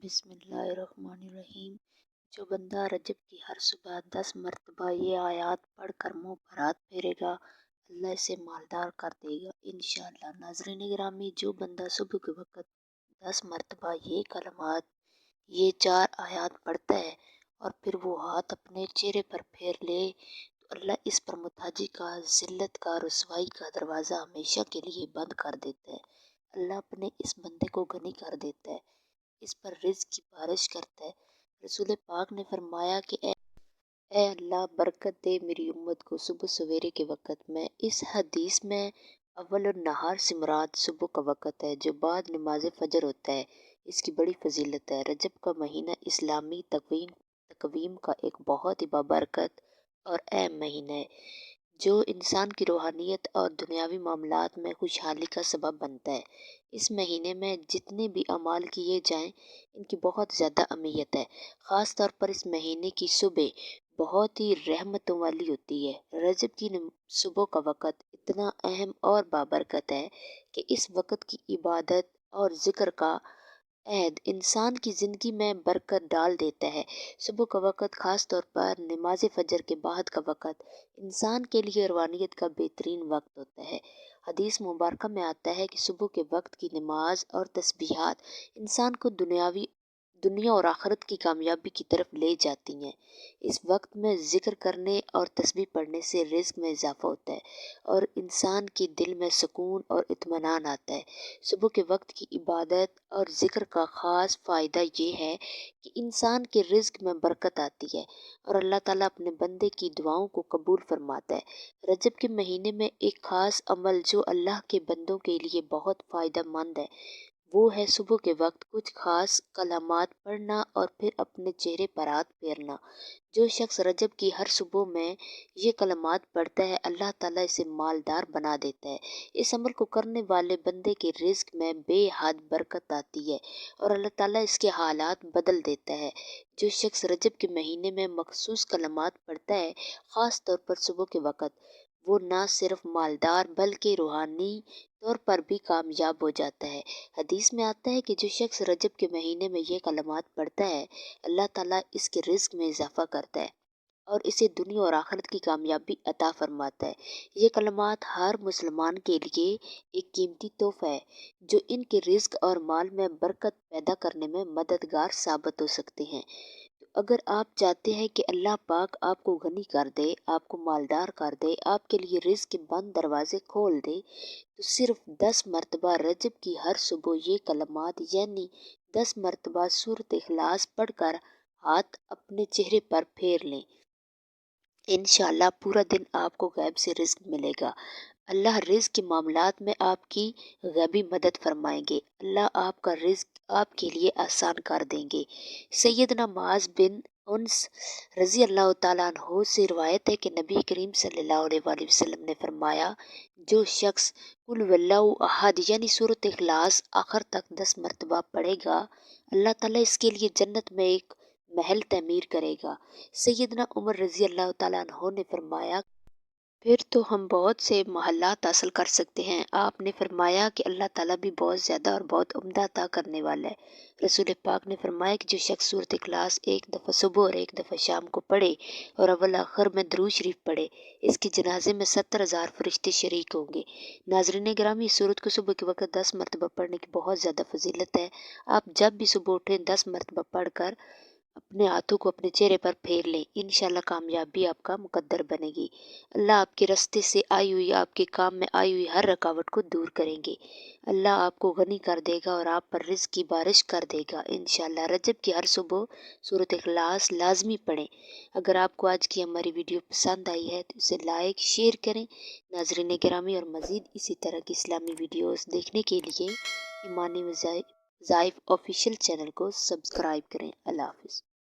بسم اللہ الرحمن الرحیم۔ جو بندہ رجب کی ہر صبح 10 مرتبہ یہ آیات پڑھ کر منہ پر ہاتھ پھیرے گا، اللہ اسے مالدار کر دے گا انشاءاللہ۔ ناظرین گرامی، جو بندہ صبح کے وقت 10 مرتبہ یہ کلمات، یہ 4 آیات پڑھتا ہے اور پھر وہ ہاتھ اپنے چہرے پر پھیر لے تو اللہ اس پر محتاجی کا، ذلت کا، رسوائی کا دروازہ ہمیشہ کے لیے بند کر دیتا ہے۔ اللہ اپنے اس بندے کو غنی کر دیتا ہے، اس پر رزق کی بارش کرتا ہے۔ رسول پاک نے فرمایا کہ اے اللہ برکت دے میری امت کو صبح سویرے کے وقت میں۔ اس حدیث میں اول النہار سے مراد صبح کا وقت ہے جو بعد نماز فجر ہوتا ہے۔ اس کی بڑی فضیلت ہے۔ رجب کا مہینہ اسلامی تقویم کا ایک بہت ہی بابرکت اور اہم مہینہ ہے جو انسان کی روحانیت اور دنیاوی معاملات میں خوشحالی کا سبب بنتا ہے۔ اس مہینے میں جتنے بھی اعمال کیے جائیں ان کی بہت زیادہ اہمیت ہے۔ خاص طور پر اس مہینے کی صبح بہت ہی رحمتوں والی ہوتی ہے۔ رجب کی صبح کا وقت اتنا اہم اور بابرکت ہے کہ اس وقت کی عبادت اور ذکر کا عہد انسان کی زندگی میں برکت ڈال دیتا ہے۔ صبح کا وقت خاص طور پر نماز فجر کے بعد کا وقت انسان کے لیے روحانیت کا بہترین وقت ہوتا ہے۔ حدیث مبارکہ میں آتا ہے کہ صبح کے وقت کی نماز اور تسبیحات انسان کو دنیا اور آخرت کی کامیابی کی طرف لے جاتی ہیں۔ اس وقت میں ذکر کرنے اور تسبیح پڑھنے سے رزق میں اضافہ ہوتا ہے اور انسان کے دل میں سکون اور اطمینان آتا ہے۔ صبح کے وقت کی عبادت اور ذکر کا خاص فائدہ یہ ہے کہ انسان کے رزق میں برکت آتی ہے اور اللہ تعالیٰ اپنے بندے کی دعاؤں کو قبول فرماتا ہے۔ رجب کے مہینے میں ایک خاص عمل جو اللہ کے بندوں کے لیے بہت فائدہ مند ہے وہ ہے صبح کے وقت کچھ خاص کلمات پڑھنا اور پھر اپنے چہرے پر ہاتھ پھیرنا۔ جو شخص رجب کی ہر صبح میں یہ کلمات پڑھتا ہے اللہ تعالیٰ اسے مالدار بنا دیتا ہے۔ اس عمل کو کرنے والے بندے کے رزق میں بے حد برکت آتی ہے اور اللہ تعالیٰ اس کے حالات بدل دیتا ہے۔ جو شخص رجب کے مہینے میں مخصوص کلمات پڑھتا ہے خاص طور پر صبح کے وقت، وہ نہ صرف مالدار بلکہ روحانی طور پر بھی کامیاب ہو جاتا ہے۔ حدیث میں آتا ہے کہ جو شخص رجب کے مہینے میں یہ کلمات پڑھتا ہے اللہ تعالیٰ اس کے رزق میں اضافہ کرتا ہے اور اسے دنیا اور آخرت کی کامیابی عطا فرماتا ہے۔ یہ کلمات ہر مسلمان کے لیے ایک قیمتی تحفہ ہے جو ان کے رزق اور مال میں برکت پیدا کرنے میں مددگار ثابت ہو سکتے ہیں۔ تو اگر آپ چاہتے ہیں کہ اللہ پاک آپ کو غنی کر دے، آپ کو مالدار کر دے، آپ کے لیے رزق کے بند دروازے کھول دے، تو صرف 10 مرتبہ رجب کی ہر صبح یہ کلمات یعنی 10 مرتبہ سورۃ اخلاص پڑھ کر ہاتھ اپنے چہرے پر پھیر لیں۔ انشاءاللہ پورا دن آپ کو غیب سے رزق ملے گا۔ اللہ رزق کے معاملات میں آپ کی غیبی مدد فرمائیں گے۔ اللہ آپ کا رزق آپ کے لیے آسان کر دیں گے۔ سیدنا معاذ بن انس رضی اللہ تعالیٰ عنہ سے روایت ہے کہ نبی کریم صلی اللہ علیہ وآلہ وسلم نے فرمایا، جو شخص قل هو اللہ احد یعنی سورۃ اخلاص آخر تک 10 مرتبہ پڑھے گا اللہ تعالیٰ اس کے لیے جنت میں ایک محل تعمیر کرے گا۔ سیدنا عمر رضی اللہ تعالیٰ عنہ نے فرمایا، پھر تو ہم بہت سے محلات حاصل کر سکتے ہیں۔ آپ نے فرمایا کہ اللہ تعالیٰ بھی بہت زیادہ اور بہت عمدہ عطا کرنے والا ہے۔ رسول پاک نے فرمایا کہ جو شخص سورۃ اخلاص ایک دفعہ صبح اور ایک دفعہ شام کو پڑھے اور اول آخر میں درود شریف پڑھے، اس کے جنازے میں 70,000 فرشتے شریک ہوں گے۔ ناظرین گرامی، اس سورت کو صبح کے وقت 10 مرتبہ پڑھنے کی بہت زیادہ فضیلت ہے۔ آپ جب بھی صبح اٹھیں 10 مرتبہ پڑھ کر اپنے ہاتھوں کو اپنے چہرے پر پھیر لیں، انشاءاللہ کامیابی آپ کا مقدر بنے گی۔ اللہ آپ کے راستے سے آئی ہوئی، آپ کے کام میں آئی ہوئی ہر رکاوٹ کو دور کریں گے۔ اللہ آپ کو غنی کر دے گا اور آپ پر رزق کی بارش کر دے گا انشاءاللہ۔ رجب کی ہر صبح سورۃ اخلاص لازمی پڑھیں۔ اگر آپ کو آج کی ہماری ویڈیو پسند آئی ہے تو اسے لائک شیئر کریں۔ ناظرین گرامی، اور مزید اسی طرح کی اسلامی ویڈیوز دیکھنے کے لیے ایمانی وظائف آفیشیل چینل کو سبسکرائب کریں۔ اللہ حافظ۔